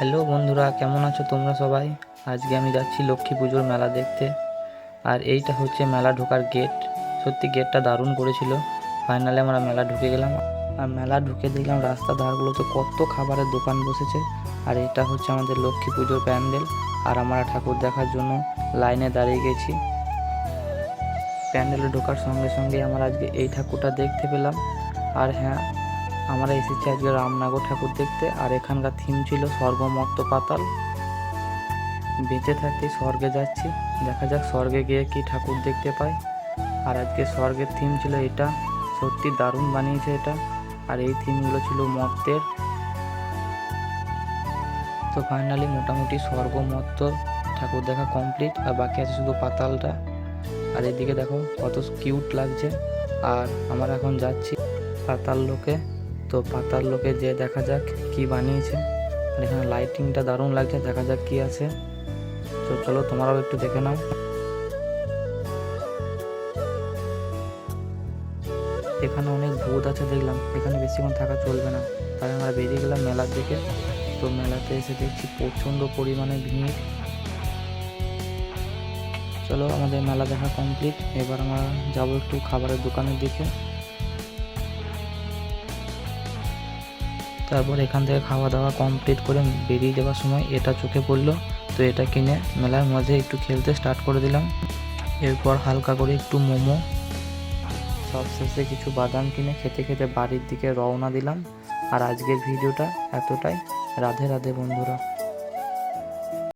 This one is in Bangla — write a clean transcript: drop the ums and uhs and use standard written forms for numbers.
হ্যালো বন্ধুরা, কেমন আছো তোমরা সবাই? আজকে আমি যাচ্ছি লক্ষ্মী পুজোর মেলা দেখতে। আর এইটা হচ্ছে মেলা ঢোকার গেট। সত্যি গেটটা দারুণ করেছিল। ফাইনালি আমরা মেলা ঢুকে গেলাম। আর মেলা ঢুকে দেখলাম রাস্তার ধারগুলোতে কত খাবারের দোকান বসেছে। আর এটা হচ্ছে আমাদের লক্ষ্মী পুজোর প্যান্ডেল। আর আমরা ঠাকুর দেখার জন্য লাইনে দাঁড়িয়ে গেছি। প্যান্ডেলে ঢোকার সঙ্গে সঙ্গে আমরা আজকে এই ঠাকুরটা দেখতে পেলাম। আর হ্যাঁ, আমরা এসেছি আজকে রামনগর ঠাকুর দেখতে। আর এখানকার থিম ছিল স্বর্গ মর্ত পাতাল। বেঁচে থাকতে স্বর্গে যাচ্ছি, দেখা যাক স্বর্গে গিয়ে কি ঠাকুর দেখতে পাই। আর আজকে স্বর্গের থিম ছিল এটা। সত্যি দারুণ বানিয়েছে এটা। আর এই থিমগুলো ছিল মর্তের। তো ফাইনালি মোটামুটি স্বর্গ মর্ত ঠাকুর দেখা কমপ্লিট। আর বাকি আছে শুধু পাতালটা। আর এদিকে দেখো কত কিউট লাগছে। আর আমরা এখন যাচ্ছি পাতাল লোকে। তো পাতাল লোকে যে দেখা যাক কি বানিয়েছে। আর এখানে লাইটিংটা দারুণ লাগছে, দেখা যাক কি আছে। তো চলো তোমরাও একটু দেখে নাও। এখানে অনেক ভূত আছে দেখলাম, এখানে বেশিক্ষণ থাকা চলবে না, তাই আমরা বেরিয়ে গেলাম মেলার দিকে। তো মেলাতে এসে দেখছি প্রচণ্ড পরিমাণে ভিড়। চলো আমাদের মেলা দেখা কমপ্লিট। এবার আমরা যাবো একটু খাবারের দোকানের দিকে। তারপর এখান থেকে খাওয়া দাওয়া কমপ্লিট করে বেরিয়ে যাওয়ার সময় এটা চোখে পড়লো। তো এটা কিনে মেলার মাঝে একটু খেলতে স্টার্ট করে দিলাম। এরপর হালকা করে একটু মোমো, সবশেষে কিছু বাদাম কিনে খেতে খেতে বাড়ির দিকে রওনা দিলাম। আর আজকের ভিডিওটা এতটাই। রাধে রাধে বন্ধুরা।